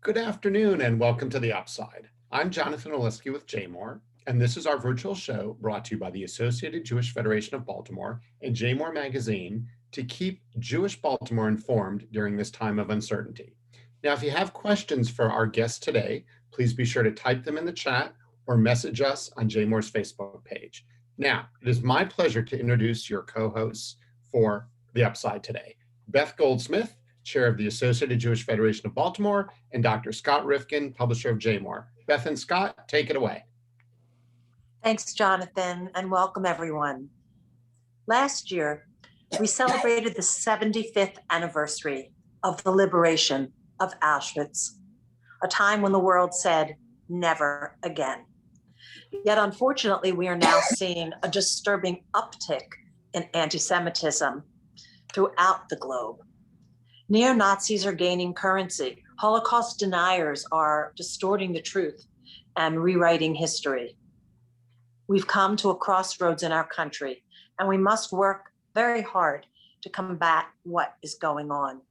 Good afternoon and welcome to The Upside. I'm Jonathan Oliski with JMOR, and this is our virtual show brought to you by the Associated Jewish Federation of Baltimore and JMOR Magazine to keep Jewish Baltimore informed during this time of uncertainty. Now, if you have questions for our guests today, please be sure to type them in the chat or message us on JMOR's Facebook page. Now, it is my pleasure to introduce your co-hosts for The Upside today. Beth Goldsmith, Chair of the Associated Jewish Federation of Baltimore, and Dr. Scott Rifkin, publisher of JMOR. Beth and Scott, take it away. Thanks, Jonathan, and welcome everyone. Last year, we celebrated the 75th anniversary of the liberation of Auschwitz, a time when the world said, never again. Yet, unfortunately, we are now seeing a disturbing uptick in anti-Semitism throughout the globe. Neo-Nazis are gaining currency. Holocaust deniers are distorting the truth and rewriting history. We've come to a crossroads in our country, and we must work very hard to combat what is going on.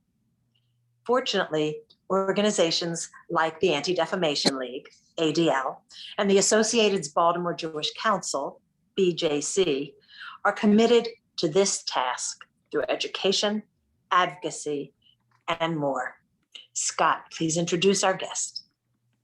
Fortunately, organizations like the Anti-Defamation League, ADL, and the Associated Baltimore Jewish Council, BJC, are committed to this task through education, advocacy, and more. Scott, please introduce our guest.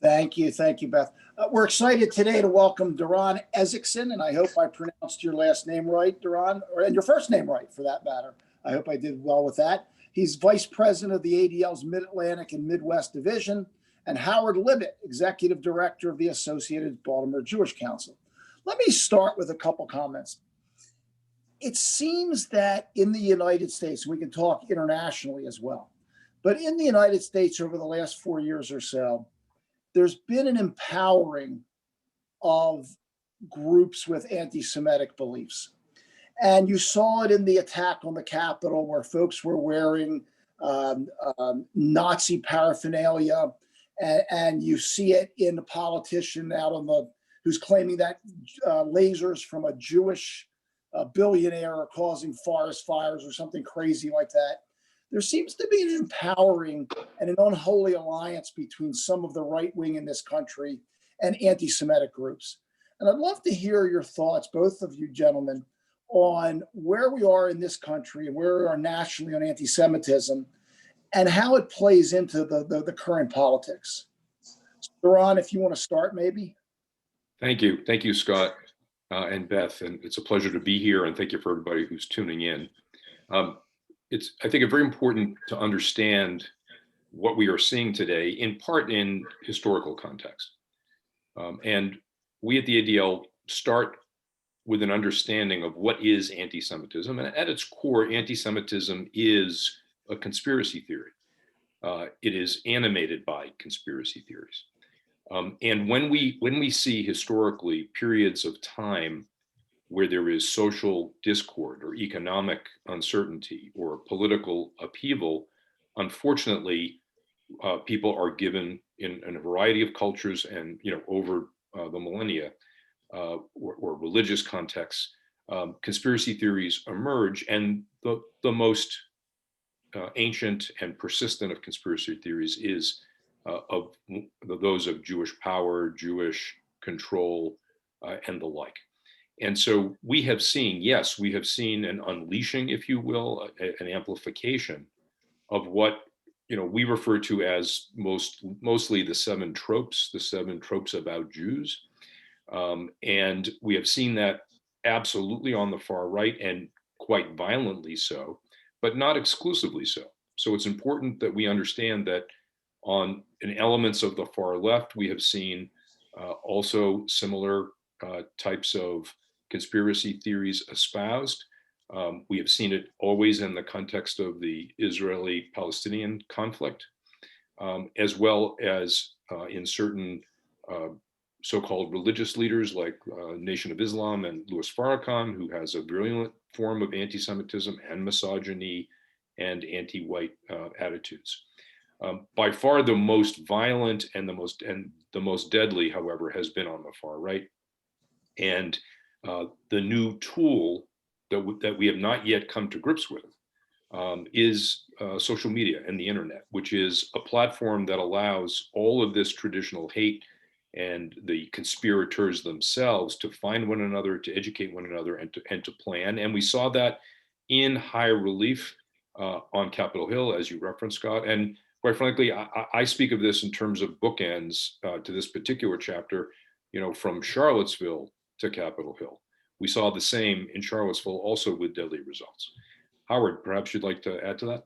Thank you, Beth. We're excited today to welcome Doron Ezickson, and I hope I pronounced your last name right, Doron, and your first name right for that matter. I hope I did well with that. He's Vice President of the ADL's Mid-Atlantic and Midwest Division, and Howard Libit, Executive Director of the Associated Baltimore Jewish Council. Let me start with a couple comments. It seems that in the United States, we can talk internationally as well, but in the United States over the last 4 years or so, there's been an empowering of groups with anti-Semitic beliefs. And you saw it in the attack on the Capitol where folks were wearing Nazi paraphernalia. And you see it in the politician out on who's claiming that lasers from a Jewish billionaire are causing forest fires or something crazy like that. There seems to be an empowering and an unholy alliance between some of the right wing in this country and anti-Semitic groups. And I'd love to hear your thoughts, both of you gentlemen, on where we are in this country and where we are nationally on anti-Semitism and how it plays into the current politics. Doron, if you want to start, maybe. Thank you, Scott and Beth, and it's a pleasure to be here, and thank you for everybody who's tuning in. It's, I think, very important to understand what we are seeing today, in part in historical context. And we at the ADL start with an understanding of what is anti-Semitism. And at its core, anti-Semitism is a conspiracy theory. It is animated by conspiracy theories. And when we see historically periods of time where there is social discord or economic uncertainty or political upheaval, unfortunately, people are given in a variety of cultures and over the millennia or religious contexts, conspiracy theories emerge, and the most ancient and persistent of conspiracy theories is of those of Jewish power, Jewish control, and the like. And so we have seen an unleashing, if you will, an amplification of what we refer to as mostly the seven tropes about Jews. And we have seen that absolutely on the far right, and quite violently so, but not exclusively so. So it's important that we understand that in elements of the far left, we have seen also similar types of conspiracy theories espoused. We have seen it always in the context of the Israeli-Palestinian conflict, as well as in certain so-called religious leaders like Nation of Islam and Louis Farrakhan, who has a virulent form of anti-Semitism and misogyny and anti-white attitudes. By far the most violent and the most deadly, however, has been on the far right. And the new tool that we have not yet come to grips with, is social media and the internet, which is a platform that allows all of this traditional hate and the conspirators themselves to find one another, to educate one another, and to plan. And we saw that in high relief on Capitol Hill, as you referenced, Scott. And quite frankly, I speak of this in terms of bookends to this particular chapter, from Charlottesville to Capitol Hill. We saw the same in Charlottesville, also with deadly results. Howard, perhaps you'd like to add to that?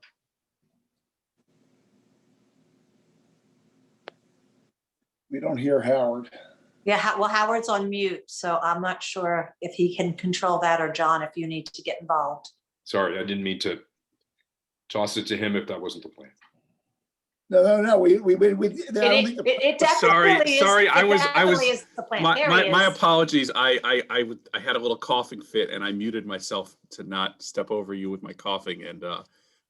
We don't hear Howard. Yeah, well, Howard's on mute, so I'm not sure if he can control that, or John, if you need to get involved. Sorry, I didn't mean to toss it to him if that wasn't the plan. No. We It definitely Sorry, I was is the plan. my apologies. I had a little coughing fit and I muted myself to not step over you with my coughing, and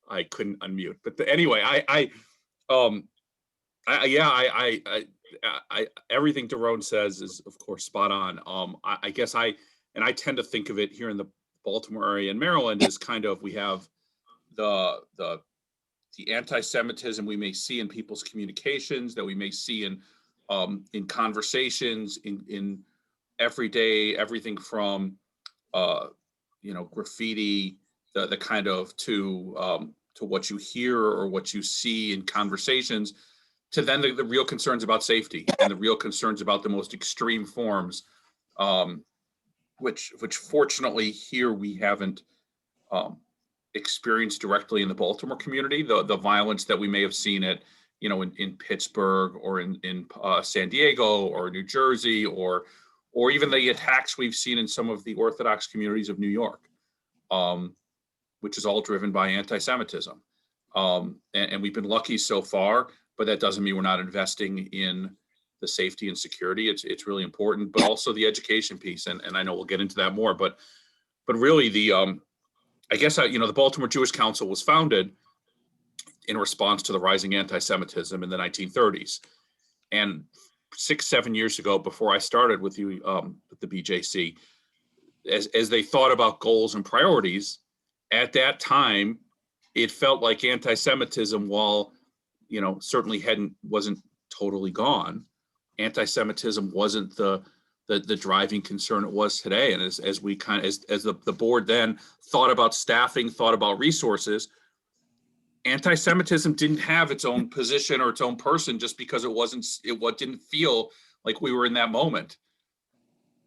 I couldn't unmute. But anyway, everything Doron says is of course spot on. I guess I tend to think of it here in the Baltimore area and Maryland as kind of, we have the anti-Semitism we may see in people's communications, that we may see in conversations, in everyday, everything from graffiti, the kind of to what you hear or what you see in conversations, to then the real concerns about safety and the real concerns about the most extreme forms, which fortunately here we haven't experienced directly in the Baltimore community. The violence that we may have seen in Pittsburgh or in San Diego or New Jersey, or even the attacks we've seen in some of the Orthodox communities of New York, which is all driven by anti-Semitism. And we've been lucky so far, but that doesn't mean we're not investing in the safety and security. It's really important, but also the education piece. And I know we'll get into that more, but really I guess, the Baltimore Jewish Council was founded in response to the rising anti-Semitism in the 1930s. And 6-7 years ago, before I started with you, with the BJC, as they thought about goals and priorities, at that time, it felt like anti-Semitism, while, certainly wasn't totally gone, anti-Semitism wasn't the driving concern it was today. And as the board then thought about staffing, thought about resources, anti-Semitism didn't have its own position or its own person just because it didn't feel like we were in that moment.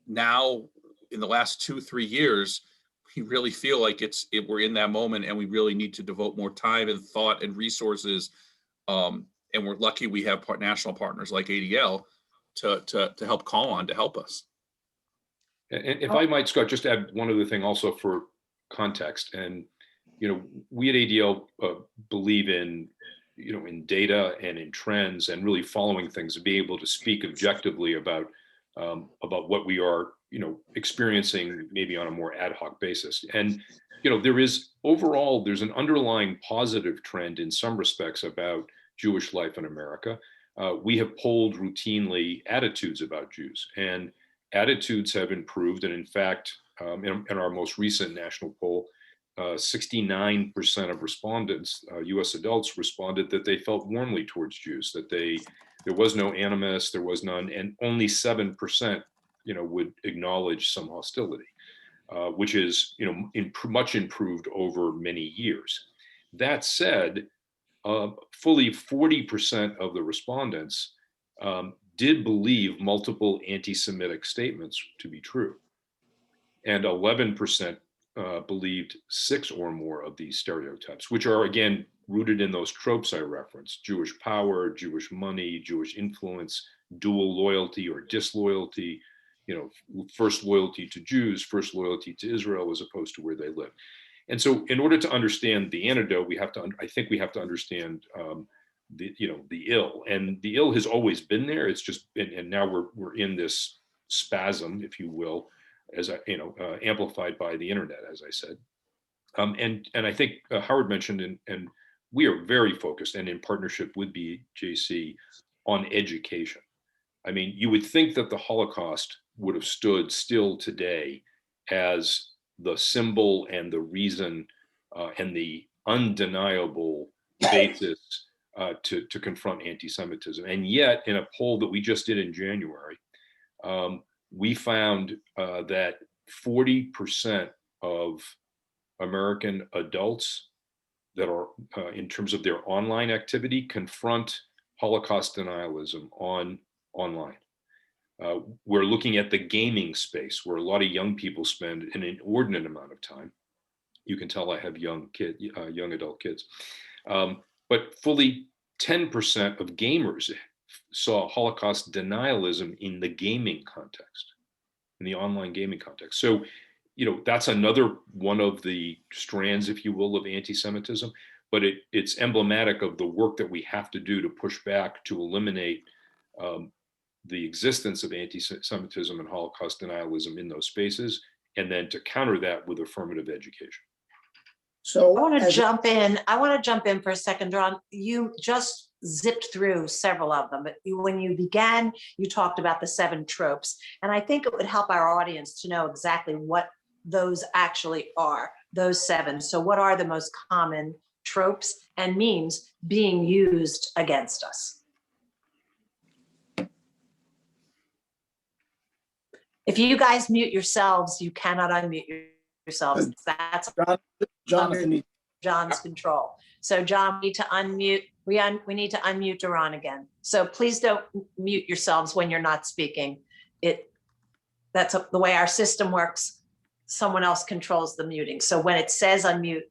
Now, in the last 2-3 years, we really feel like we're in that moment, and we really need to devote more time and thought and resources. And we're lucky we have national partners like ADL to help call on, to help us. And if I might, Scott, just add one other thing also for context. And, we at ADL believe in data and in trends, and really following things, and be able to speak objectively about what we are, experiencing maybe on a more ad hoc basis. And, there's an underlying positive trend in some respects about Jewish life in America. We have polled routinely attitudes about Jews, and attitudes have improved. And in fact, in our most recent national poll, 69% of respondents, US adults, responded that they felt warmly towards Jews, that there was no animus, there was none, and only 7%, would acknowledge some hostility, which is, much improved over many years. That said, fully 40% of the respondents did believe multiple anti-Semitic statements to be true, and 11% believed 6 or more of these stereotypes, which are, again, rooted in those tropes I referenced: Jewish power, Jewish money, Jewish influence, dual loyalty or disloyalty, first loyalty to Jews, first loyalty to Israel as opposed to where they live. And so in order to understand the antidote, I think we have to understand the ill. And the ill has always been there. It's just and now we're in this spasm, if you will, as amplified by the internet, as I said. And I think Howard mentioned, and we are very focused and in partnership with BJC on education. I mean, you would think that the Holocaust would have stood still today as the symbol and the reason and the undeniable basis to confront anti-Semitism. And yet, in a poll that we just did in January, we found that 40% of American adults that are, in terms of their online activity, confront Holocaust denialism online. We're looking at the gaming space, where a lot of young people spend an inordinate amount of time. You can tell I have young adult kids. But fully 10% of gamers saw Holocaust denialism in the gaming context, in the online gaming context. So, that's another one of the strands, if you will, of anti-Semitism, but it's emblematic of the work that we have to do to push back, to eliminate the existence of anti-Semitism and Holocaust denialism in those spaces, and then to counter that with affirmative education. So I want to jump in. I want to jump in for a second, Doron. You just zipped through several of them, but when you began, you talked about the 7 tropes. And I think it would help our audience to know exactly what those actually are, those 7. So what are the most common tropes and memes being used against us? If you guys mute yourselves, you cannot unmute yourselves. That's Jonathan, under John's control. So John, we need to unmute. We need to unmute Doron again. So please don't mute yourselves when you're not speaking. That's the way our system works. Someone else controls the muting. So when it says unmute,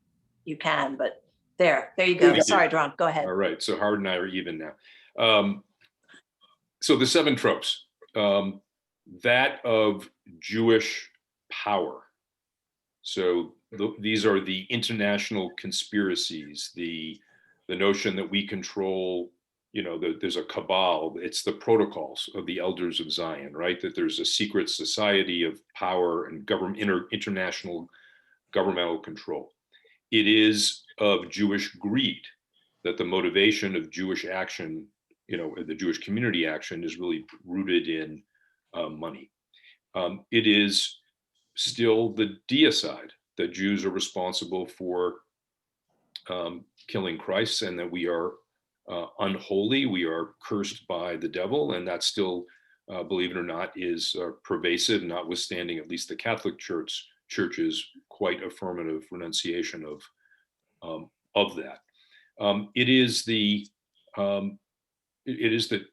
you can, but there you go. Sorry, Doron, go ahead. All right, so Howard and I are even now. So the 7 tropes, that of Jewish power. So these are the international conspiracies, the notion that we control, there's a cabal. It's the protocols of the elders of Zion, right? That there's a secret society of power and international governmental control. It is of Jewish greed, that the motivation of Jewish action, the Jewish community action, is really rooted in money. It is still the deicide, that Jews are responsible for killing Christ, and that we are unholy, we are cursed by the devil, and that still, believe it or not, is pervasive, notwithstanding at least the Catholic Church's quite affirmative renunciation of that. It is the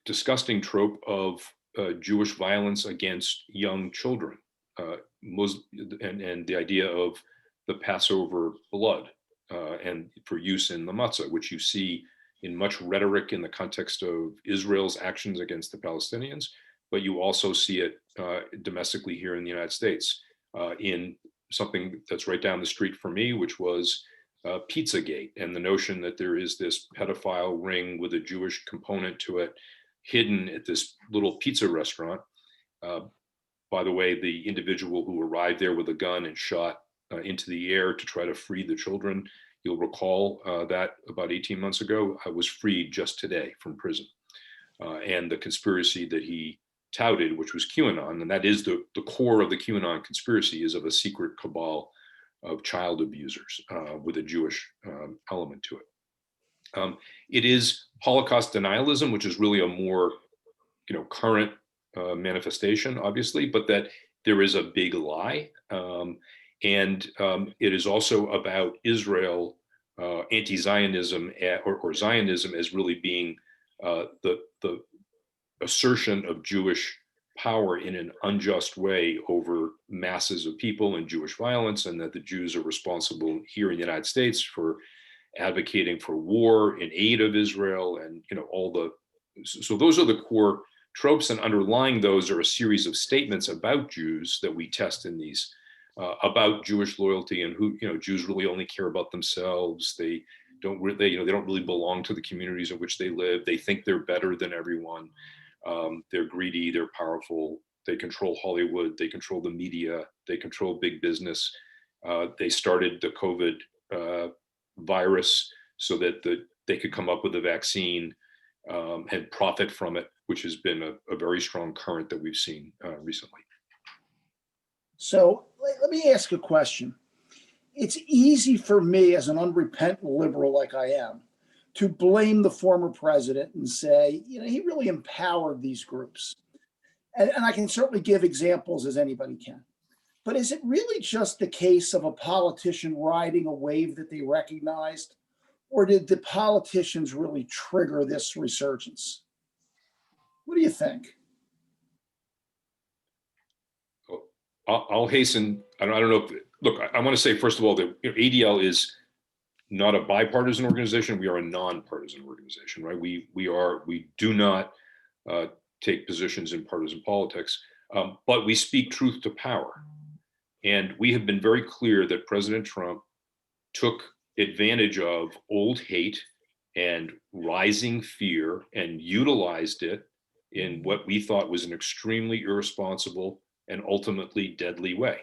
disgusting trope of Jewish violence against young children, and the idea of the Passover blood and for use in the matzah, which you see in much rhetoric in the context of Israel's actions against the Palestinians, but you also see it domestically here in the United States in something that's right down the street for me, which was Pizzagate, and the notion that there is this pedophile ring with a Jewish component to it hidden at this little pizza restaurant. By the way, the individual who arrived there with a gun and shot into the air to try to free the children, you'll recall that about 18 months ago, was freed just today from prison. And the conspiracy that he touted, which was QAnon, and that is the core of the QAnon conspiracy, is of a secret cabal of child abusers with a Jewish element to it. It is Holocaust denialism, which is really a more current manifestation, obviously, but that there is a big lie. And it is also about Israel, anti-Zionism, or Zionism as really being the assertion of Jewish power in an unjust way over masses of people and Jewish violence, and that the Jews are responsible here in the United States for advocating for war in aid of Israel, and so those are the core tropes, and underlying those are a series of statements about Jews that we test in these about Jewish loyalty, and who Jews really only care about themselves. They don't really belong to the communities in which they live. They think they're better than everyone. They're greedy, they're powerful, they control Hollywood, they control the media, they control big business. They started the COVID virus so that they could come up with a vaccine and profit from it, which has been a very strong current that we've seen recently. So let me ask a question. it's easy for me as an unrepentant liberal like I am to blame the former president and say, he really empowered these groups. And I can certainly give examples as anybody can. But is it really just the case of a politician riding a wave that they recognized? Or did the politicians really trigger this resurgence? What do you think? I'll hasten. I don't know if, look, I want to say, first of all, that ADL is not a bipartisan organization. We are a nonpartisan organization, right? We do not take positions in partisan politics, but we speak truth to power. And we have been very clear that President Trump took advantage of old hate and rising fear and utilized it in what we thought was an extremely irresponsible and ultimately deadly way.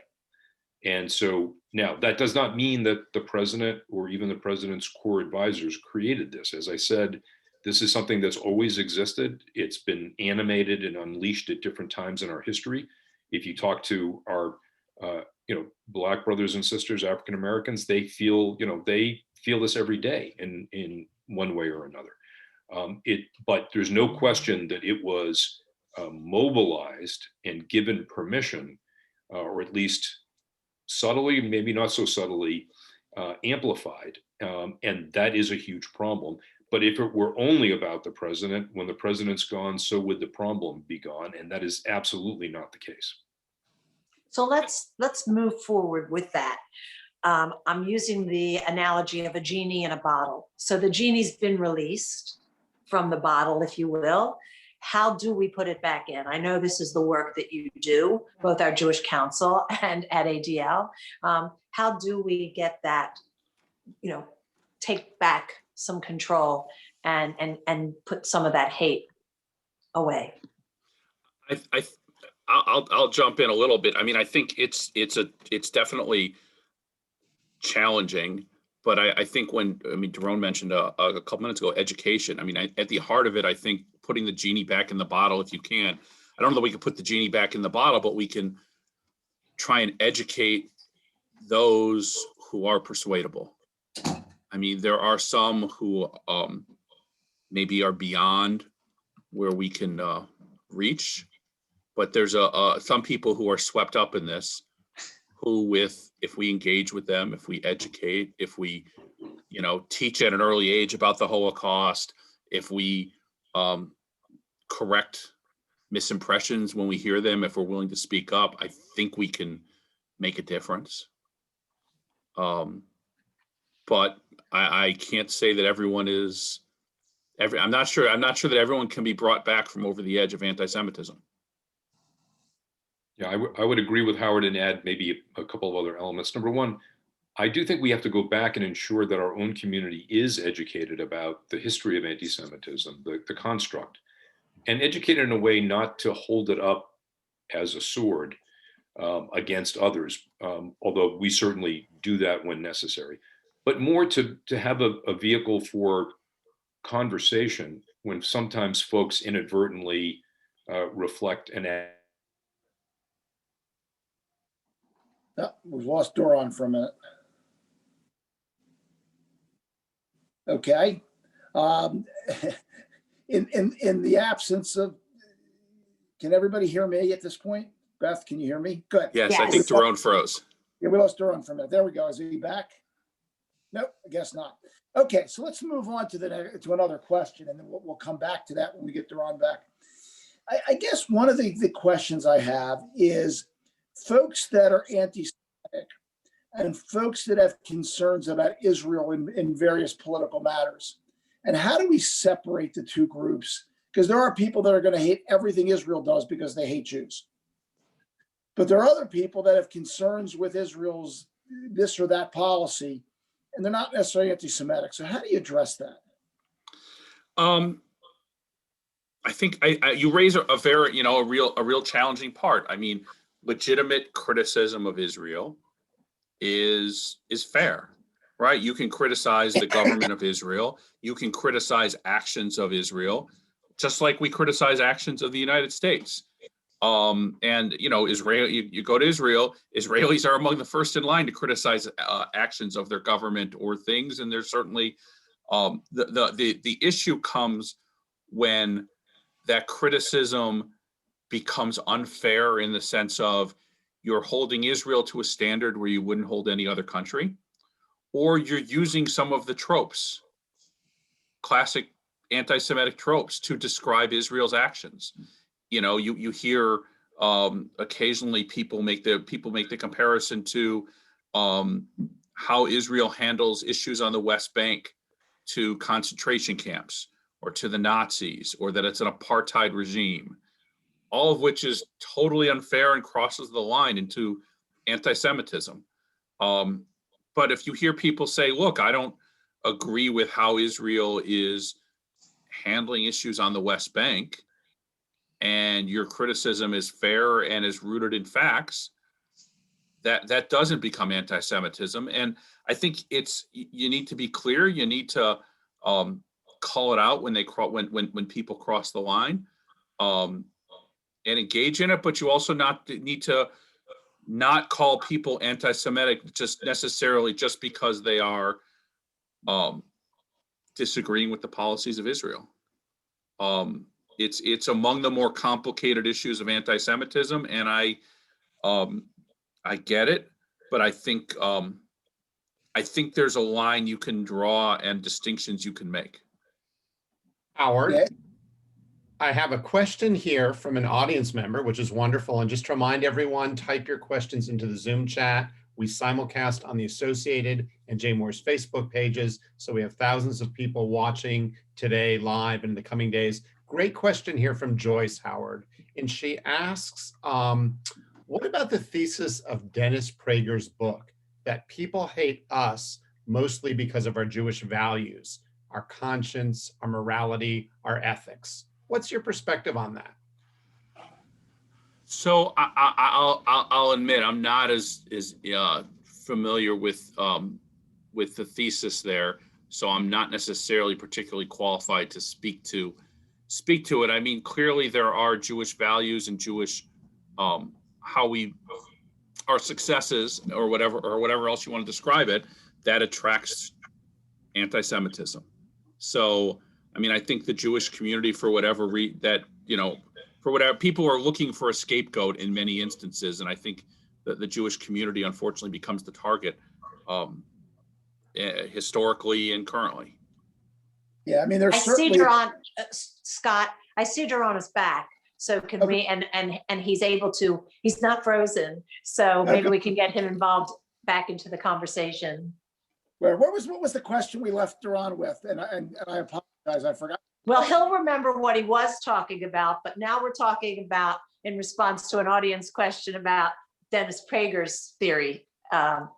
And so now that does not mean that the president or even the president's core advisors created this. As I said, this is something that's always existed. It's been animated and unleashed at different times in our history. If you talk to our Black brothers and sisters, African Americans, they feel this every day in one way or another. But there's no question that it was mobilized and given permission, or at least subtly, maybe not so subtly, amplified. And that is a huge problem. But if it were only about the president, when the president's gone, so would the problem be gone. And that is absolutely not the case. So let's move forward with that. I'm using the analogy of a genie in a bottle. So the genie's been released from the bottle, if you will. How do we put it back in? I know this is the work that you do, both our Jewish Council and at ADL. How do we get that, take back some control and put some of that hate away? I'll jump in a little bit. I mean, I think it's definitely challenging, but I think Doron mentioned a couple minutes ago, education. I mean, at the heart of it, I think putting the genie back in the bottle, if you can. I don't know that we can put the genie back in the bottle, but we can try and educate those who are persuadable. I mean, there are some who maybe are beyond where we can reach. But there's some people who are swept up in this, who if we engage with them, if we educate, if we, teach at an early age about the Holocaust, if we correct misimpressions when we hear them, if we're willing to speak up, I think we can make a difference. But I can't say that everyone is. I'm not sure that everyone can be brought back from over the edge of anti-Semitism. Yeah, I would agree with Howard and add maybe a couple of other elements. Number one, I do think we have to go back and ensure that our own community is educated about the history of anti-Semitism, the construct, and educated in a way not to hold it up as a sword against others, although we certainly do that when necessary, but more to have a vehicle for conversation when sometimes folks inadvertently reflect and act. Oh, we've lost Doron for a minute. Okay. In the absence of, can everybody hear me at this point? Beth, can you hear me? Good. Yes. I think Doron froze. Yeah, we lost Doron for a minute. There we go. Is he back? Nope, I guess not. Okay, so let's move on to another question, and then we'll come back to that when we get Doron back. I guess one of the questions I have is, folks that are anti-Semitic and folks that have concerns about Israel in various political matters. And how do we separate the two groups? Because there are people that are going to hate everything Israel does because they hate Jews. But there are other people that have concerns with Israel's this or that policy, and they're not necessarily anti-Semitic. So how do you address that? I think you raise a very, a real challenging part. I mean, legitimate criticism of Israel is fair, right? You can criticize the government of Israel. You can criticize actions of Israel, just like we criticize actions of the United States. And Israel, you go to Israel, Israelis are among the first in line to criticize actions of their government or things. And there's certainly the issue comes when that criticism becomes unfair in the sense of you're holding Israel to a standard where you wouldn't hold any other country, or you're using some of the tropes, classic anti-Semitic tropes, to describe Israel's actions. You hear occasionally people make the comparison to how Israel handles issues on the West Bank to concentration camps or to the Nazis, or that it's an apartheid regime, all of which is totally unfair and crosses the line into anti-Semitism. But if you hear people say, look, I don't agree with how Israel is handling issues on the West Bank, and your criticism is fair and is rooted in facts, that doesn't become anti-Semitism. And I think you need to be clear. You need to call it out when people cross the line, and engage in it. But you also need to not call people anti-Semitic just necessarily just because they are disagreeing with the policies of Israel. It's among the more complicated issues of anti-Semitism, and I get it, but I think there's a line you can draw and distinctions you can make. Howard, Yeah. I have a question here from an audience member, which is wonderful. And just to remind everyone, type your questions into the Zoom chat. We simulcast on the Associated and Jay Moore's Facebook pages. So we have thousands of people watching today live and in the coming days. Great question here from Joyce, Howard. And she asks, what about the thesis of Dennis Prager's book that people hate us mostly because of our Jewish values, our conscience, our morality, our ethics? What's your perspective on that? So I'll admit I'm not as familiar with the thesis there, so I'm not necessarily particularly qualified to speak to it. I mean, clearly there are Jewish values and Jewish our successes or whatever else you want to describe it, that attracts anti-Semitism. So I mean, I think the Jewish community, for whatever people are looking for a scapegoat in many instances, and I think that the Jewish community unfortunately becomes the target historically and currently. Yeah, I mean, there's I certainly. see Doron, Scott, I see Doron is back. So can we, and he's able to, he's not frozen. So maybe we can get him involved back into the conversation. What was the question we left Doron with? And I apologize, I forgot. Well, he'll remember what he was talking about, but now we're talking about, in response to an audience question about Dennis Prager's theory or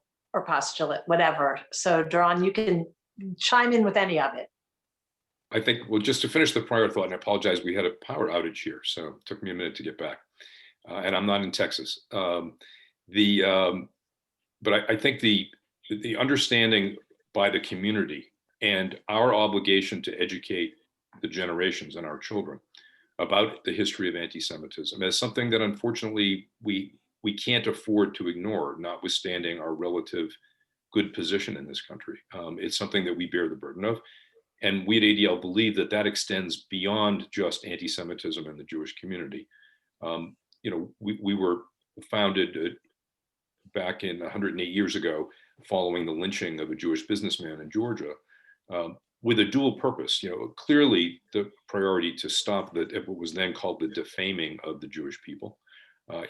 postulate, whatever. So Doron, you can chime in with any of it. I think, well, just to finish the prior thought, and I apologize, we had a power outage here, so it took me a minute to get back. And I'm not in Texas. But I think the understanding by the community and our obligation to educate the generations and our children about the history of anti-Semitism is something that unfortunately we can't afford to ignore, notwithstanding our relative good position in this country. It's something that we bear the burden of. And we at ADL believe that extends beyond just anti-Semitism in the Jewish community. We were founded back in 108 years ago, following the lynching of a Jewish businessman in Georgia, with a dual purpose. Clearly the priority to stop what was then called the defaming of the Jewish people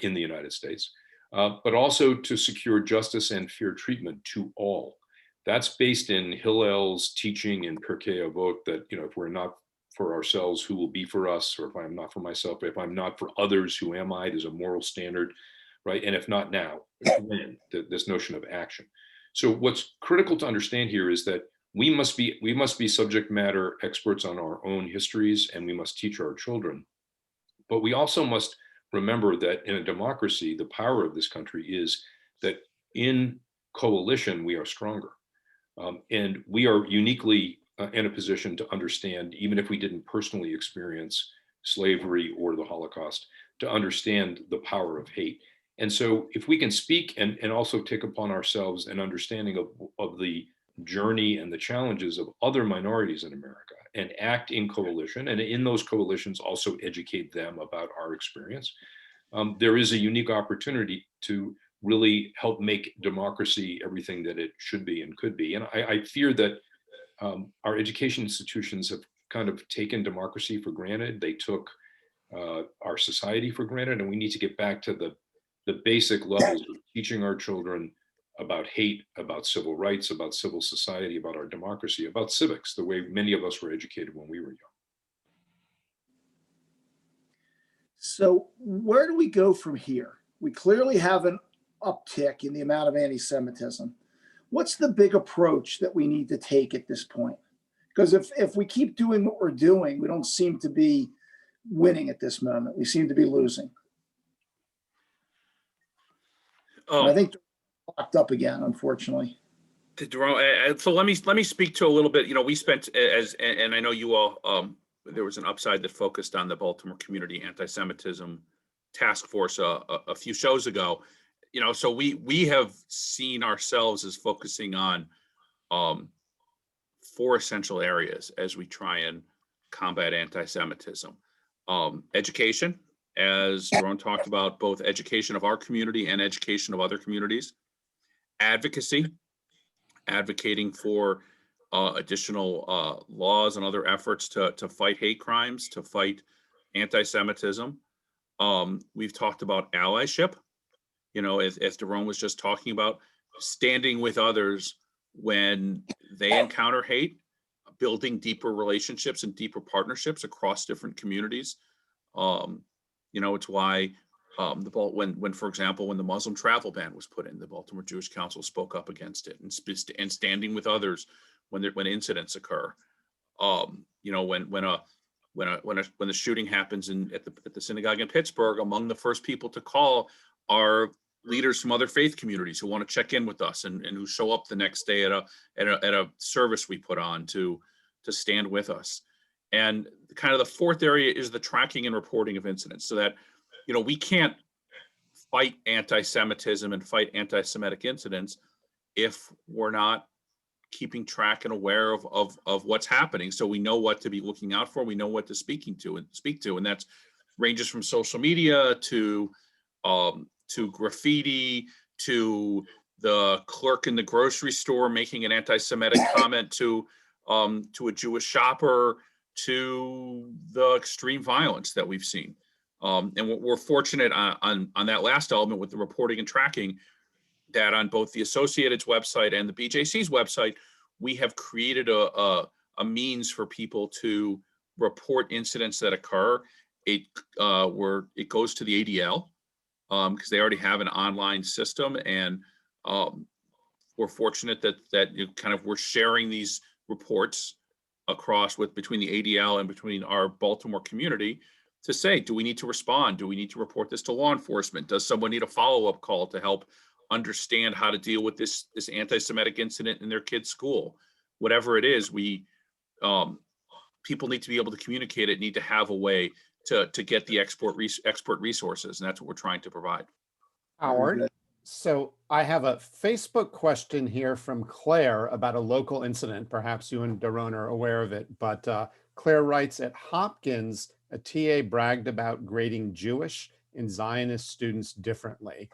in the United States, but also to secure justice and fair treatment to all. That's based in Hillel's teaching in Pirkei Avot that, if we're not for ourselves, who will be for us? Or if I'm not for myself, if I'm not for others, who am I? There's a moral standard, right? And if not now, when? This notion of action. So what's critical to understand here is that we must be subject matter experts on our own histories, and we must teach our children. But we also must remember that in a democracy, the power of this country is that in coalition, we are stronger. And we are uniquely in a position to understand, even if we didn't personally experience slavery or the Holocaust, to understand the power of hate. And so if we can speak and also take upon ourselves an understanding of the journey and the challenges of other minorities in America and act in coalition, and in those coalitions also educate them about our experience, there is a unique opportunity to really help make democracy everything that it should be and could be. And I fear that our education institutions have kind of taken democracy for granted. They took our society for granted, and we need to get back to the basic levels of teaching our children about hate, about civil rights, about civil society, about our democracy, about civics, the way many of us were educated when we were young. So where do we go from here? We clearly have an uptick in the amount of anti-Semitism. What's the big approach that we need to take at this point? Because if we keep doing what we're doing, we don't seem to be winning at this moment. We seem to be losing. Oh, I think they're locked up again, unfortunately. so let me speak to a little bit. You know, we spent and I know you all. There was an upside that focused on the Baltimore Community Anti-Semitism Task Force a few shows ago. You know, so we have seen ourselves as focusing on 4 essential areas as we try and combat anti-Semitism. Education, as Doron talked about, both education of our community and education of other communities. Advocacy, advocating for additional laws and other efforts to fight hate crimes, to fight anti-Semitism. We've talked about allyship, you know, as Doron was just talking about, standing with others when they encounter hate, building deeper relationships and deeper partnerships across different communities. You know, it's why when, for example, when the Muslim travel ban was put in, the Baltimore Jewish Council spoke up against it, and standing with others when incidents occur. You know, when the shooting happens at the synagogue in Pittsburgh, among the first people to call are leaders from other faith communities who want to check in with us and who show up the next day at a service we put on to stand with us. And kind of the fourth area is the tracking and reporting of incidents, so that, you know, we can't fight anti-Semitism and fight anti-Semitic incidents if we're not keeping track and aware of what's happening, so we know what to be looking out for, we know what to speak to, and that ranges from social media to graffiti, to the clerk in the grocery store making an anti-Semitic comment to a Jewish shopper, to the extreme violence that we've seen. And we're fortunate on that last element with the reporting and tracking, that on both the Associated's website and the BJC's website, we have created a means for people to report incidents that occur. It goes to the ADL because they already have an online system, and we're fortunate that we're sharing these reports across between the ADL and between our Baltimore community to say, do we need to respond? Do we need to report this to law enforcement? Does someone need a follow-up call to help understand how to deal with this anti-Semitic incident in their kid's school? Whatever it is, people need to be able to communicate it, need to have a way to get the expert resources, and that's what we're trying to provide. Howard, so I have a Facebook question here from Claire about a local incident. Perhaps you and Doron are aware of it, but Claire writes, at Hopkins, a TA bragged about grading Jewish and Zionist students differently.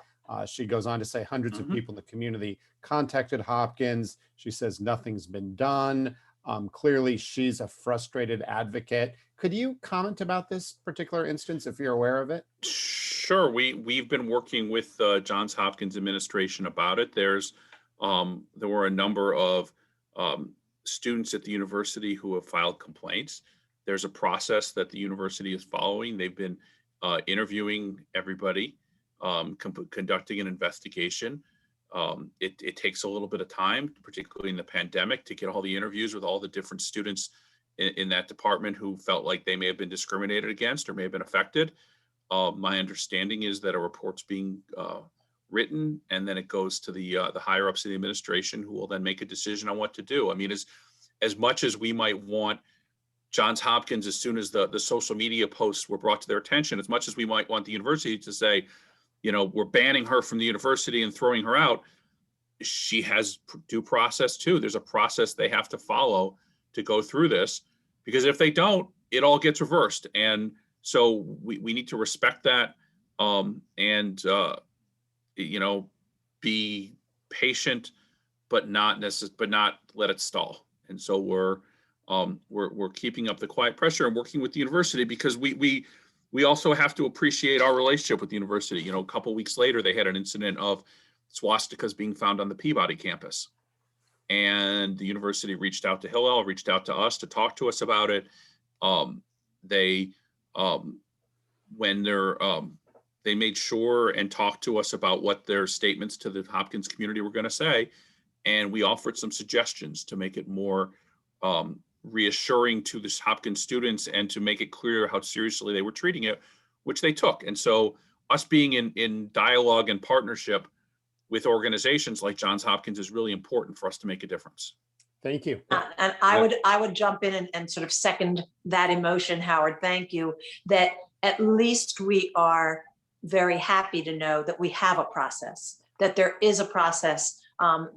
She goes on to say hundreds of people in the community contacted Hopkins. She says nothing's been done. Clearly, she's a frustrated advocate. Could you comment about this particular instance if you're aware of it? Sure. We've been working with Johns Hopkins administration about it. There were a number of students at the university who have filed complaints. There's a process that the university is following. They've been interviewing everybody, conducting an investigation. It takes a little bit of time, particularly in the pandemic, to get all the interviews with all the different students in that department who felt like they may have been discriminated against or may have been affected. My understanding is that a report's being written, and then it goes to the higher ups of the administration, who will then make a decision on what to do. I mean, as much as we might want Johns Hopkins, as soon as the social media posts were brought to their attention, as much as we might want the university to say, we're banning her from the university and throwing her out, she has due process too. There's a process they have to follow to go through this, because if they don't, it all gets reversed. And so we need to respect that, and be patient, but not let it stall. And so we're keeping up the quiet pressure and working with the university, because we also have to appreciate our relationship with the university. A couple of weeks later, they had an incident of swastikas being found on the Peabody campus, and the university reached out to Hillel, reached out to us to talk to us about it. They made sure and talked to us about what their statements to the Hopkins community were going to say, and we offered some suggestions to make it more reassuring to the Hopkins students and to make it clear how seriously they were treating it, which they took. And so us being in dialogue and partnership with organizations like Johns Hopkins is really important for us to make a difference. Thank you. And I would jump in and sort of second that emotion, Howard. Thank you. That at least we are very happy to know that we have a process, that there is a process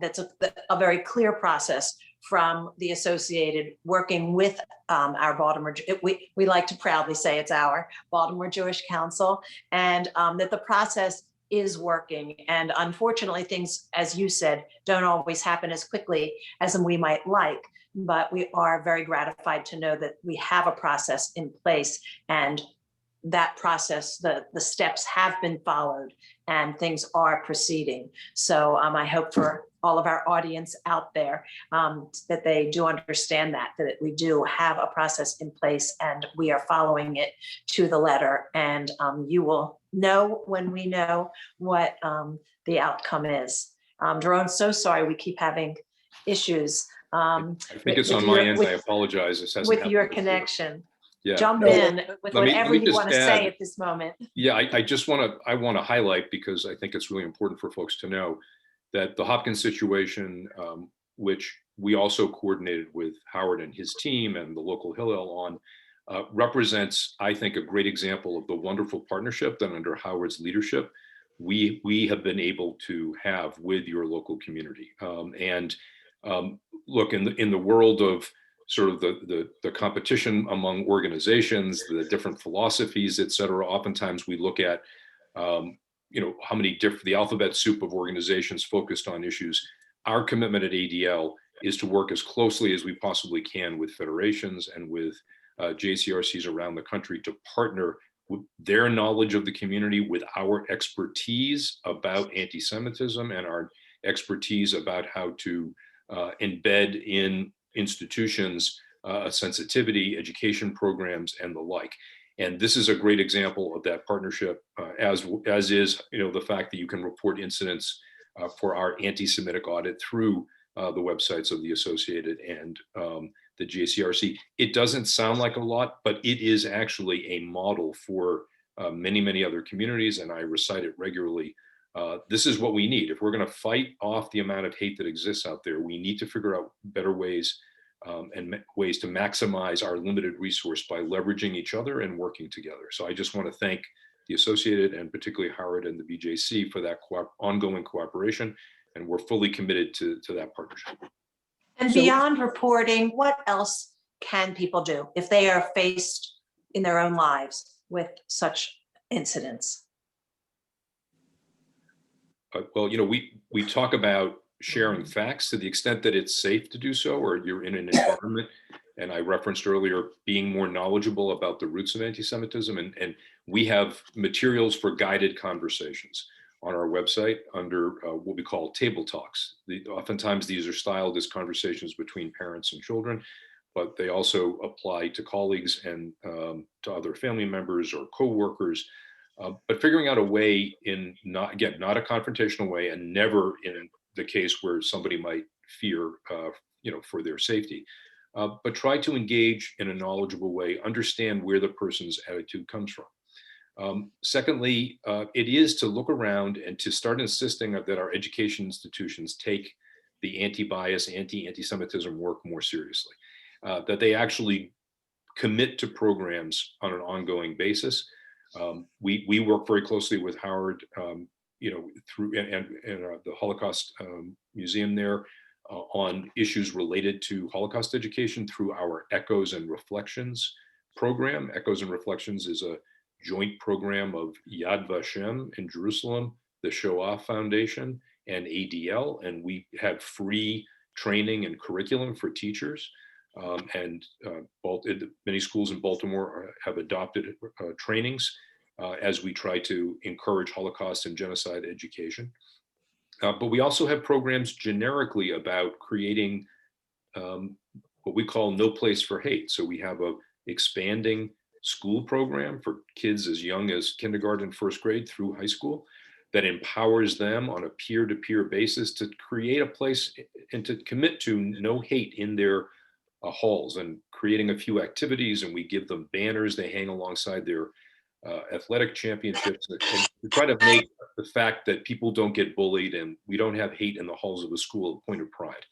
that's a very clear process from the Associated, working with our Baltimore, we like to proudly say it's our Baltimore Jewish Council, and that the process is working. And unfortunately, things, as you said, don't always happen as quickly as we might like, but we are very gratified to know that we have a process in place, and that process, the steps have been followed and things are proceeding. So I hope for all of our audience out there that they do understand that we do have a process in place and we are following it to the letter. And you will know when we know what the outcome is. Doron, so sorry we keep having issues. I think it's on my end. I apologize. With your connection. Yeah. Jump in with whatever you want to say at this moment. Yeah, I want to highlight, because I think it's really important for folks to know, that the Hopkins situation, which we also coordinated with Howard and his team and the local Hillel on, represents, I think, a great example of the wonderful partnership that under Howard's leadership, we have been able to have with your local community. Look, in the world of sort of the competition among organizations, the different philosophies, et cetera, oftentimes we look at how many the alphabet soup of organizations focused on issues. Our commitment at ADL is to work as closely as we possibly can with federations and with JCRCs around the country to partner with their knowledge of the community with our expertise about anti-Semitism and our expertise about how to embed in institutions sensitivity, education programs, and the like. And this is a great example of that partnership, as is the fact that you can report incidents for our anti-Semitic audit through the websites of the Associated and the JCRC. It doesn't sound like a lot, but it is actually a model for many, many other communities, and I recite it regularly. This is what we need. If we're going to fight off the amount of hate that exists out there, we need to figure out better ways and ways to maximize our limited resource by leveraging each other and working together. So I just want to thank the Associated and particularly Howard and the BJC for that ongoing cooperation, and we're fully committed to that partnership. And beyond reporting, what else can people do if they are faced in their own lives with such incidents? Well, we talk about sharing facts to the extent that it's safe to do so, or you're in an environment, and I referenced earlier being more knowledgeable about the roots of anti-Semitism, and we have materials for guided conversations on our website under what we call table talks. Oftentimes these are styled as conversations between parents and children, but they also apply to colleagues and to other family members or co-workers. But figuring out a way not a confrontational way, and never in the case where somebody might fear, for their safety, but try to engage in a knowledgeable way, understand where the person's attitude comes from. Secondly, it is to look around and to start insisting that our education institutions take the anti-bias, anti-Semitism work more seriously, that they actually commit to programs on an ongoing basis. We work very closely with Howard, through and the Holocaust Museum there on issues related to Holocaust education through our Echoes and Reflections program. Echoes and Reflections is a joint program of Yad Vashem in Jerusalem, the Shoah Foundation, and ADL, and we have free training and curriculum for teachers. Many schools in Baltimore have adopted trainings as we try to encourage Holocaust and genocide education. But we also have programs generically about creating what we call No Place for Hate. So we have a expanding school program for kids as young as kindergarten, first grade through high school that empowers them on a peer-to-peer basis to create a place and to commit to no hate in their halls, and creating a few activities, and we give them banners they hang alongside their athletic championships, and to try to make the fact that people don't get bullied and we don't have hate in the halls of a school a point of pride.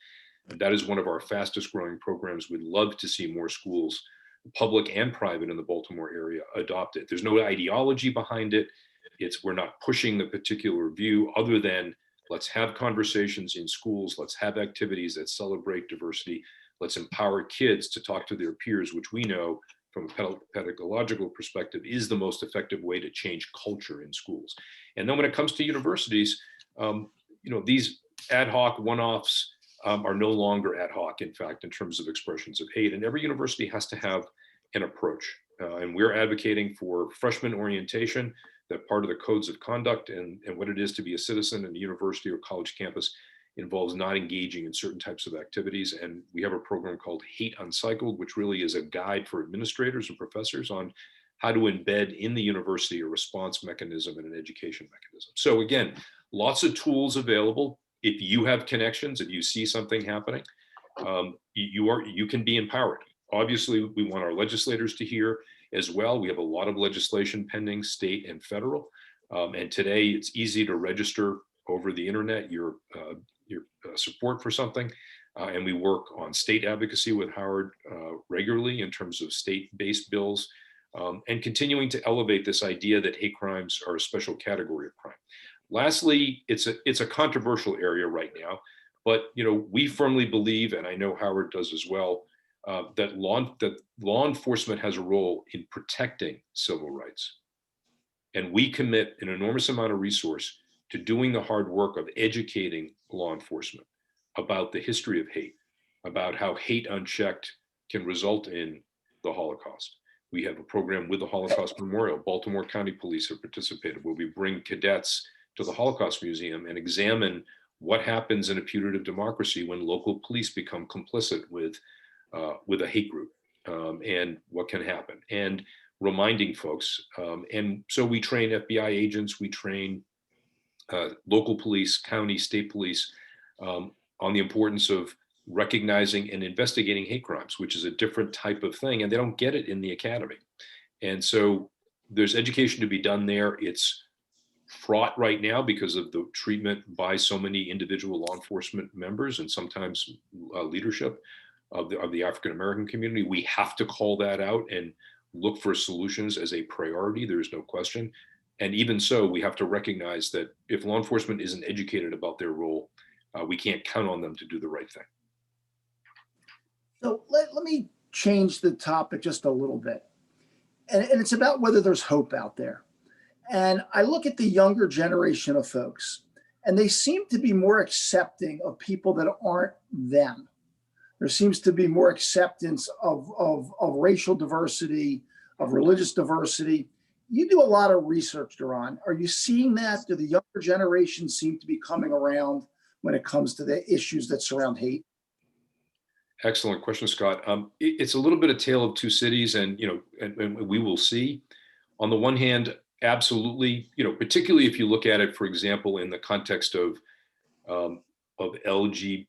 And that is one of our fastest growing programs. We'd love to see more schools, public and private, in the Baltimore area adopt it. There's no ideology behind it. We're not pushing the particular view other than let's have conversations in schools, let's have activities that celebrate diversity, let's empower kids to talk to their peers, which we know from a pedagogical perspective is the most effective way to change culture in schools. And then when it comes to universities, these ad hoc one-offs are no longer ad hoc, in fact, in terms of expressions of hate. And every university has to have an approach. And we're advocating for freshman orientation, that part of the codes of conduct and what it is to be a citizen in a university or college campus involves not engaging in certain types of activities. And we have a program called Hate Uncycled, which really is a guide for administrators and professors on how to embed in the university a response mechanism and an education mechanism. So again, lots of tools available. If you have connections, if you see something happening, you can be empowered. Obviously, we want our legislators to hear as well. We have a lot of legislation pending, state and federal. And today it's easy to register over the internet your support for something. And we work on state advocacy with Howard regularly in terms of state-based bills, and continuing to elevate this idea that hate crimes are a special category of crime. Lastly, it's a controversial area right now, but we firmly believe, and I know Howard does as well, that law enforcement has a role in protecting civil rights. And we commit an enormous amount of resource to doing the hard work of educating law enforcement about the history of hate, about how hate unchecked can result in the Holocaust. We have a program with the Holocaust Memorial. Baltimore County Police have participated, where we bring cadets to the Holocaust Museum and examine what happens in a putative democracy when local police become complicit with a hate group, and what can happen, and reminding folks. And so we train FBI agents, we train local police, county, state police on the importance of recognizing and investigating hate crimes, which is a different type of thing, and they don't get it in the academy. And so there's education to be done there. It's fraught right now because of the treatment by so many individual law enforcement members and sometimes leadership of the African-American community. We have to call that out and look for solutions as a priority. There's no question. And even so, we have to recognize that if law enforcement isn't educated about their role, we can't count on them to do the right thing. So let me change the topic just a little bit. And it's about whether there's hope out there. And I look at the younger generation of folks, and they seem to be more accepting of people that aren't them. There seems to be more acceptance of racial diversity, of religious diversity. You do a lot of research, Doron. Are you seeing that? Do the younger generation seem to be coming around when it comes to the issues that surround hate? Excellent question, Scott. It's a little bit of tale of two cities, and we will see. On the one hand, absolutely, particularly if you look at it, for example, in the context of LGBTQ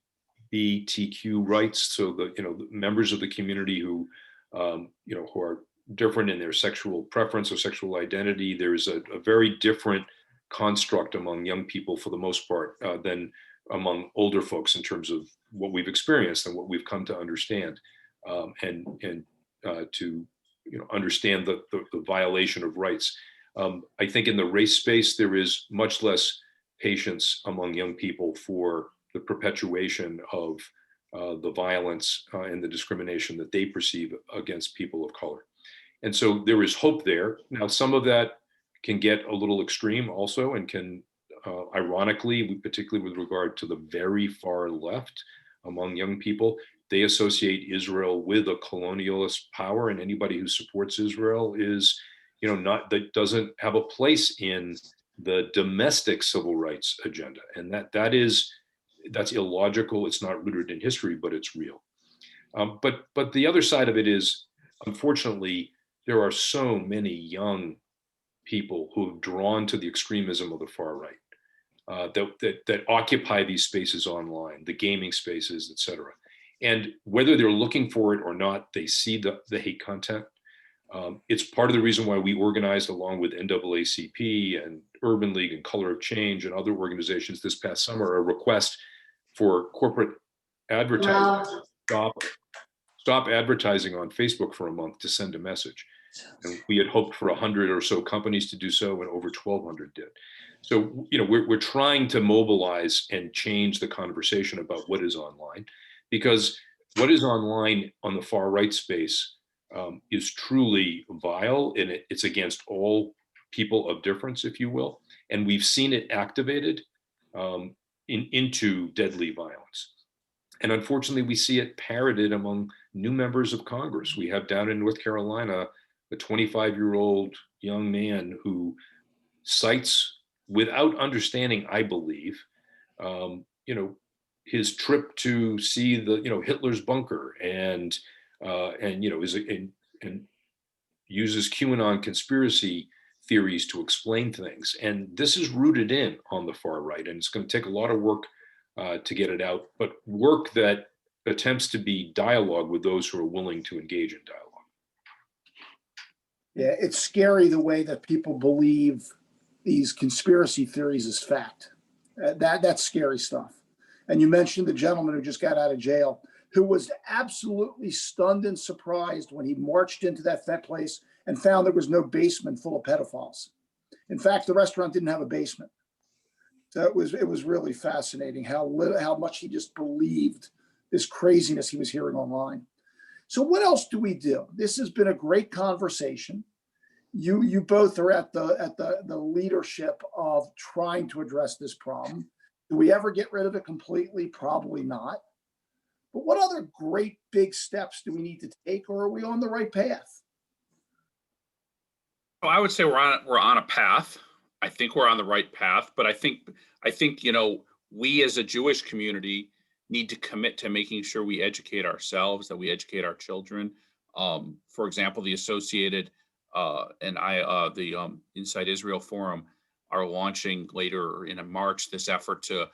rights. So the members of the community who are different in their sexual preference or sexual identity. There's a very different construct among young people for the most part than among older folks in terms of what we've experienced and what we've come to understand. And to understand the violation of rights. I think in the race space, there is much less patience among young people for the perpetuation of the violence and the discrimination that they perceive against people of color. And so there is hope there. Now, some of that can get a little extreme also, and can, ironically, particularly with regard to the very far left among young people, they associate Israel with a colonialist power, and anybody who supports Israel is, that doesn't have a place in the domestic civil rights agenda. And that's illogical. It's not rooted in history, but it's real. But the other side of it is, unfortunately, there are so many young people who have drawn to the extremism of the far right, that occupy these spaces online, the gaming spaces, et cetera. And whether they're looking for it or not, they see the hate content. It's part of the reason why we organized, along with NAACP and Urban League and Color of Change and other organizations this past summer, a request for corporate advertising, stop advertising on Facebook for a month to send a message. And we had hoped for 100 or so companies to do so, and over 1,200 did. So, we're trying to mobilize and change the conversation about what is online, because what is online on the far right space is truly vile, and it's against all people of difference, if you will. And we've seen it activated into deadly violence. And unfortunately, we see it parroted among new members of Congress. We have down in North Carolina a 25-year-old young man who cites, without understanding, I believe, his trip to see Hitler's bunker, and uses QAnon conspiracy theories to explain things. And this is rooted in on the far right, and it's going to take a lot of work to get it out, but work that attempts to be dialogue with those who are willing to engage in dialogue. Yeah, it's scary the way that people believe these conspiracy theories as fact. That's scary stuff. And you mentioned the gentleman who just got out of jail, who was absolutely stunned and surprised when he marched into that place and found there was no basement full of pedophiles. In fact, the restaurant didn't have a basement. So it was really fascinating how much he just believed this craziness he was hearing online. So what else do we do? This has been a great conversation. You both are at the leadership of trying to address this problem. Do we ever get rid of it completely? Probably not. But what other great big steps do we need to take, or are we on the right path? Well, I would say we're on a path. I think we're on the right path, but I think we as a Jewish community need to commit to making sure we educate ourselves, that we educate our children. For example, the Associated the Inside Israel Forum are launching later in March this effort to,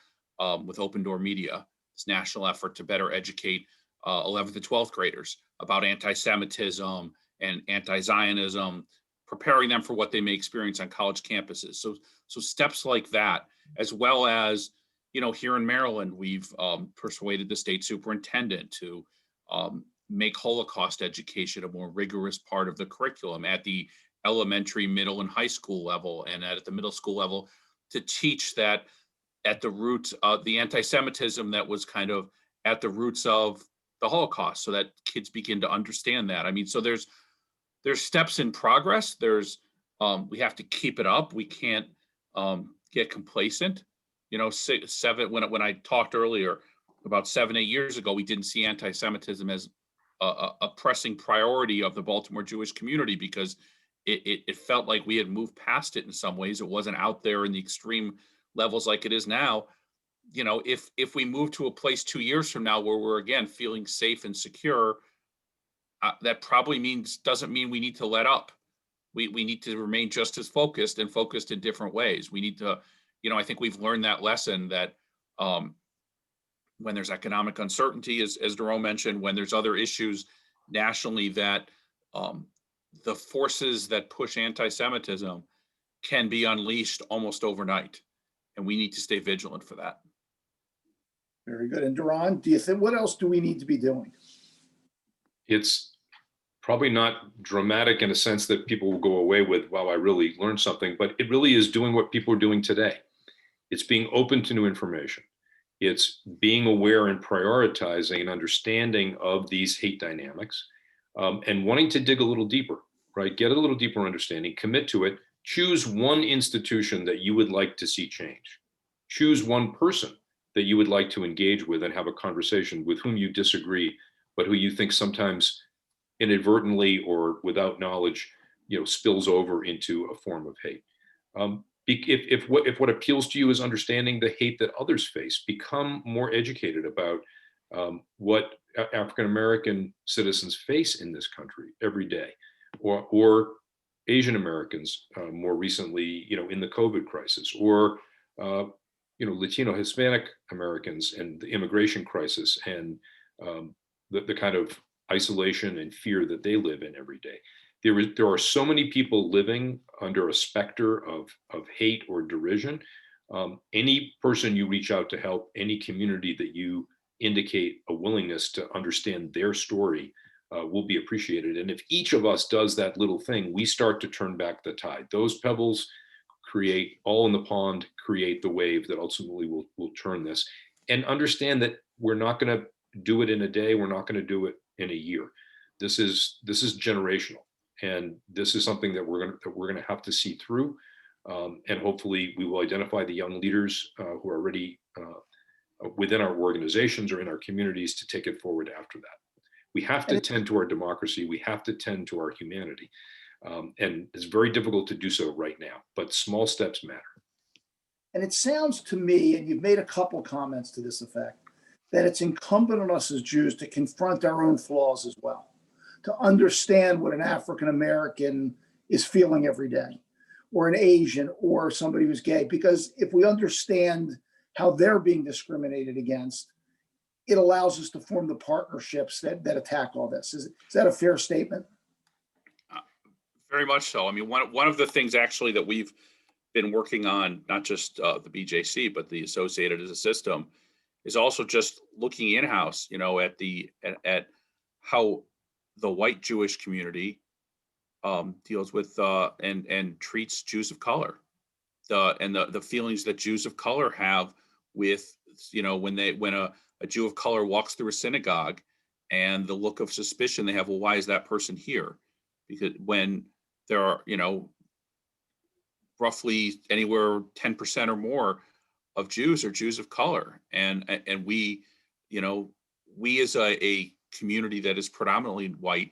with Open Door Media, this national effort to better educate 11th and 12th graders about anti-Semitism and anti-Zionism, preparing them for what they may experience on college campuses. So steps like that, as well as, here in Maryland, we've persuaded the state superintendent to make Holocaust education a more rigorous part of the curriculum at the elementary, middle, and high school level, and at the middle school level, to teach that at the roots of the anti-Semitism that was kind of at the roots of the Holocaust, so that kids begin to understand that. I mean, so there's steps in progress. We have to keep it up. We can't get complacent. When I talked earlier about 7-8 years ago, we didn't see anti-Semitism as a pressing priority of the Baltimore Jewish community, because it felt like we had moved past it in some ways. It wasn't out there in the extreme levels like it is now. If we move to a place 2 years from now where we're again feeling safe and secure, that probably doesn't mean we need to let up. We need to remain just as focused in different ways. We need to, I think we've learned that lesson that when there's economic uncertainty, as Doron mentioned, when there's other issues nationally, that the forces that push anti-Semitism can be unleashed almost overnight. And we need to stay vigilant for that. Very good. And Doron, do you think, what else do we need to be doing? It's probably not dramatic in a sense that people will go away with, wow, I really learned something, but it really is doing what people are doing today. It's being open to new information. It's being aware and prioritizing an understanding of these hate dynamics, and wanting to dig a little deeper, right? Get a little deeper understanding, commit to it, choose one institution that you would like to see change. Choose one person that you would like to engage with and have a conversation with whom you disagree, but who you think sometimes inadvertently or without knowledge, spills over into a form of hate. If what appeals to you is understanding the hate that others face, become more educated about what African American citizens face in this country every day, or Asian Americans more recently, in the COVID crisis, or Latino, Hispanic Americans and the immigration crisis and the kind of isolation and fear that they live in every day. There are so many people living under a specter of hate or derision. Any person you reach out to help, any community that you indicate a willingness to understand their story will be appreciated. And if each of us does that little thing, we start to turn back the tide. Those pebbles create, all in the pond, create the wave that ultimately will turn this. And understand that we're not going to do it in a day. We're not going to do it in a year. This is generational. And this is something that we're going to have to see through, and hopefully we will identify the young leaders who are already within our organizations or in our communities to take it forward after that. We have to tend to our democracy. We have to tend to our humanity, and it's very difficult to do so right now. But small steps matter. And it sounds to me, and you've made a couple comments to this effect, that it's incumbent on us as Jews to confront our own flaws as well, to understand what an African American is feeling every day, or an Asian, or somebody who's gay. Because if we understand how they're being discriminated against, it allows us to form the partnerships that attack all this. Is that a fair statement? Very much so. I mean, one of the things actually that we've been working on, not just the BJC, but the associated as a system, is also just looking in-house, at how the white Jewish community deals with and treats Jews of color, and the feelings that Jews of color have with, when a Jew of color walks through a synagogue, and the look of suspicion they have, well, why is that person here? Because when there are, roughly anywhere 10% or more of Jews are Jews of color, and we as a community that is predominantly white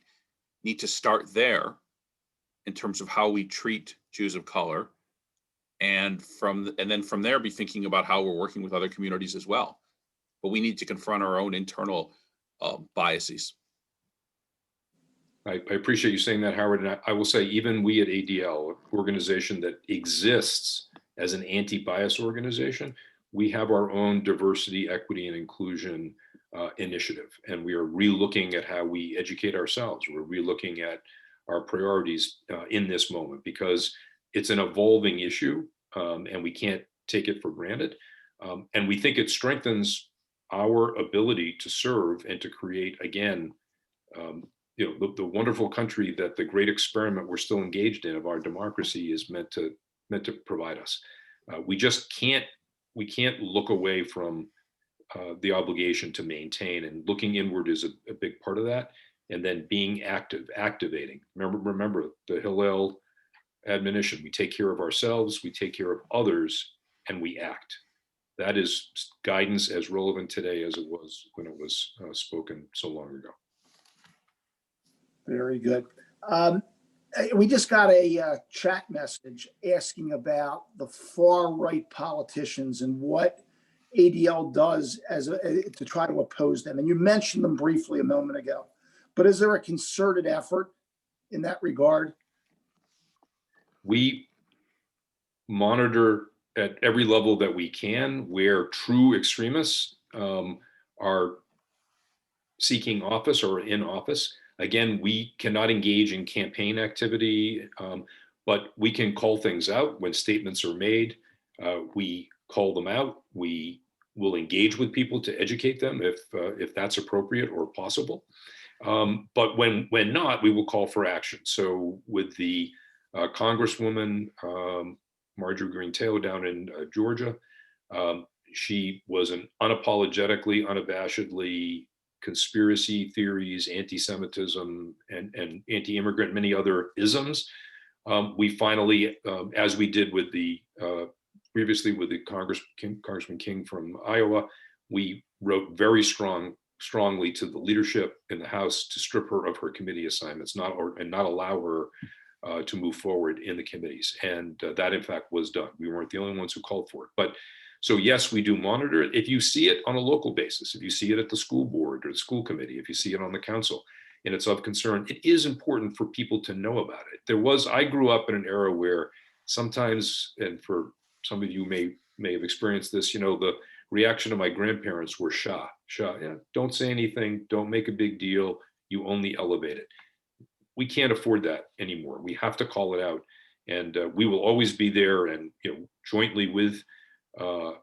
need to start there in terms of how we treat Jews of color, and then from there be thinking about how we're working with other communities as well. But we need to confront our own internal biases. I appreciate you saying that, Howard. And I will say, even we at ADL, an organization that exists as an anti-bias organization, we have our own diversity, equity, and inclusion initiative. And we are re-looking at how we educate ourselves. We're re-looking at our priorities in this moment, because it's an evolving issue, and we can't take it for granted. And we think it strengthens our ability to serve and to create, again, the wonderful country that the great experiment we're still engaged in of our democracy is meant to provide us. We can't look away from the obligation to maintain, and looking inward is a big part of that. And then being activating. Remember the Hillel admonition: we take care of ourselves, we take care of others, and we act. That is guidance as relevant today as it was when it was spoken so long ago. Very good. We just got a chat message asking about the far right politicians and what ADL does to try to oppose them. And you mentioned them briefly a moment ago, but is there a concerted effort in that regard? We monitor at every level that we can where true extremists are seeking office or in office. Again, we cannot engage in campaign activity, but we can call things out when statements are made. We call them out. We will engage with people to educate them if that's appropriate or possible. But when not, we will call for action. So with the Congresswoman Marjorie Greene Taylor down in Georgia, she was an unapologetically, unabashedly conspiracy theories, anti-Semitism, and anti-immigrant, many other isms. We finally, as we did with the previously with the Congressman King from Iowa, we wrote very strongly to the leadership in the House to strip her of her committee assignments, and not allow her to move forward in the committees. And that, in fact, was done. We weren't the only ones who called for it. But so yes, we do monitor it. If you see it on a local basis, if you see it at the school board or the school committee, if you see it on the council, and it's of concern, it is important for people to know about it. I grew up in an era where sometimes, and for some of you may have experienced this, the reaction of my grandparents were shah, yeah, don't say anything, don't make a big deal, you only elevate it. We can't afford that anymore. We have to call it out, and we will always be there, and jointly with the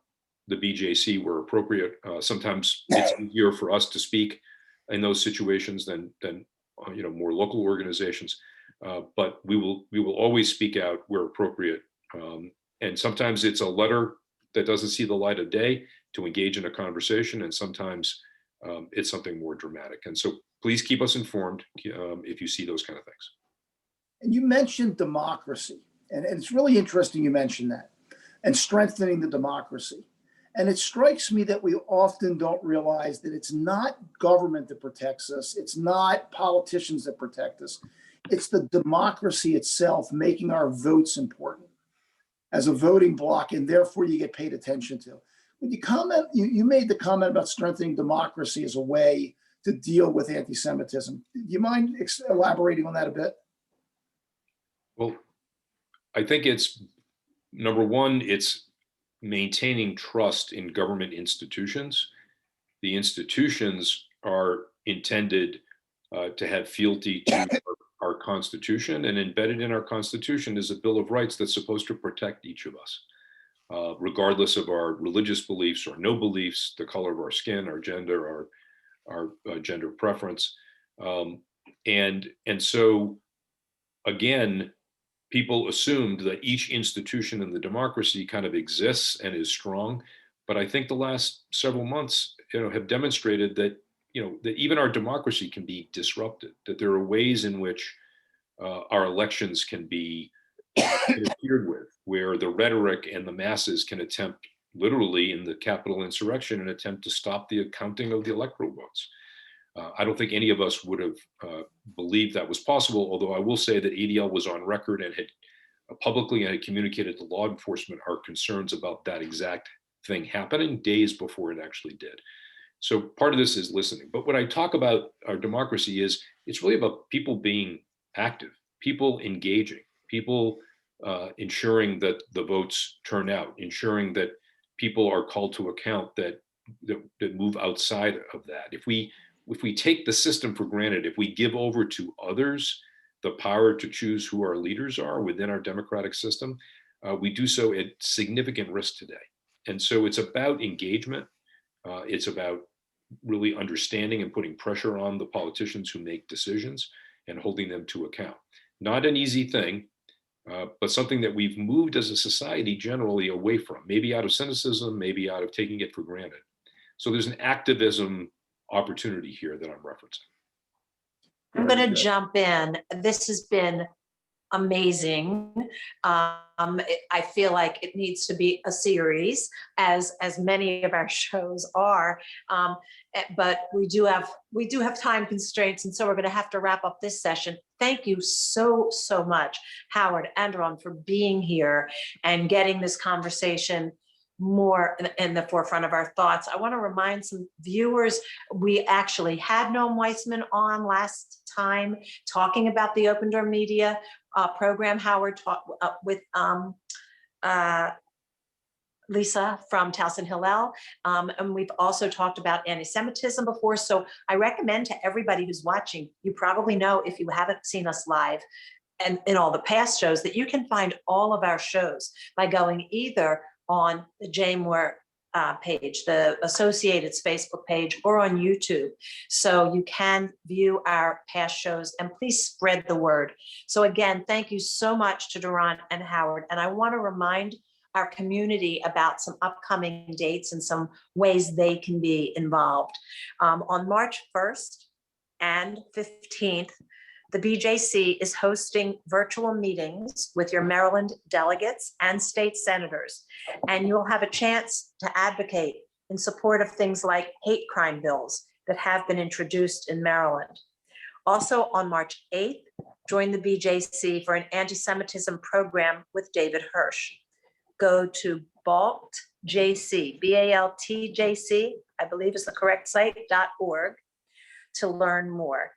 BJC where appropriate. Sometimes it's easier for us to speak in those situations than more local organizations, but we will always speak out where appropriate. And sometimes it's a letter that doesn't see the light of day to engage in a conversation, and sometimes it's something more dramatic. And so please keep us informed if you see those kind of things. And you mentioned democracy, and it's really interesting you mentioned that, and strengthening the democracy. And it strikes me that we often don't realize that it's not government that protects us. It's not politicians that protect us. It's the democracy itself making our votes important as a voting bloc, and therefore you get paid attention to. When you comment, you made the comment about strengthening democracy as a way to deal with anti-Semitism. Do you mind elaborating on that a bit? Well, I think it's, number one, it's maintaining trust in government institutions. The institutions are intended to have fealty to our Constitution, and embedded in our Constitution is a Bill of Rights that's supposed to protect each of us, regardless of our religious beliefs or no beliefs, the color of our skin, our gender, our gender preference. And so, again, people assumed that each institution in the democracy kind of exists and is strong. But I think the last several months, have demonstrated that, that even our democracy can be disrupted, that there are ways in which our elections can be interfered with, where the rhetoric and the masses can attempt, literally in the Capitol insurrection, an attempt to stop the accounting of the electoral votes. I don't think any of us would have believed that was possible, although I will say that ADL was on record and had publicly and had communicated to law enforcement our concerns about that exact thing happening days before it actually did. So part of this is listening. But when I talk about our democracy, it's really about people being active, people engaging, people ensuring that the votes turn out, ensuring that people are called to account that move outside of that. If we take the system for granted, if we give over to others the power to choose who our leaders are within our democratic system, we do so at significant risk today. And so it's about engagement. It's about really understanding and putting pressure on the politicians who make decisions and holding them to account. Not an easy thing, but something that we've moved as a society generally away from, maybe out of cynicism, maybe out of taking it for granted. So there's an activism opportunity here that I'm referencing. I'm going to jump in. This has been amazing. I feel like it needs to be a series, as many of our shows are. But we do have time constraints, and so we're going to have to wrap up this session. Thank you so much, Howard and Doron, for being here and getting this conversation more in the forefront of our thoughts. I want to remind some viewers, we actually had Noam Weissman on last time talking about the Open Door Media program. Howard talked with Lisa from Towson Hillel, and we've also talked about anti-Semitism before. So I recommend to everybody who's watching, you probably know if you haven't seen us live and in all the past shows, that you can find all of our shows by going either on the JMOR page, the Associated's Facebook page, or on YouTube. So you can view our past shows, and please spread the word. So again, thank you so much to Doron and Howard. And I want to remind our community about some upcoming dates and some ways they can be involved. On March 1st and 15th, the BJC is hosting virtual meetings with your Maryland delegates and state senators, and you'll have a chance to advocate in support of things like hate crime bills that have been introduced in Maryland. Also on March 8th, join the BJC for an anti-Semitism program with David Hirsch. Go to BALTJC, BALTJC, I believe is the correct site, .org to learn more.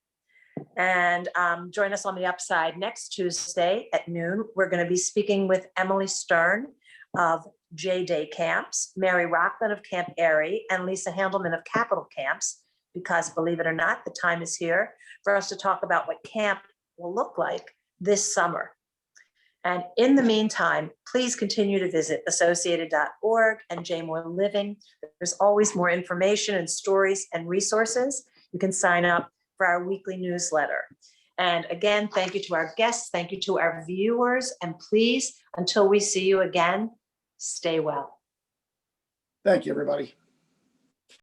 And join us on the Upside next Tuesday at noon. We're going to be speaking with Emily Stern of J-Day Camps, Mary Rockland of Camp Airy, and Lisa Handelman of Capital Camps, because believe it or not, the time is here for us to talk about what camp will look like this summer. And in the meantime, please continue to visit associated.org and JMOR Living. There's always more information and stories and resources. You can sign up for our weekly newsletter. And again, thank you to our guests. Thank you to our viewers. And please, until we see you again, stay well. Thank you, everybody.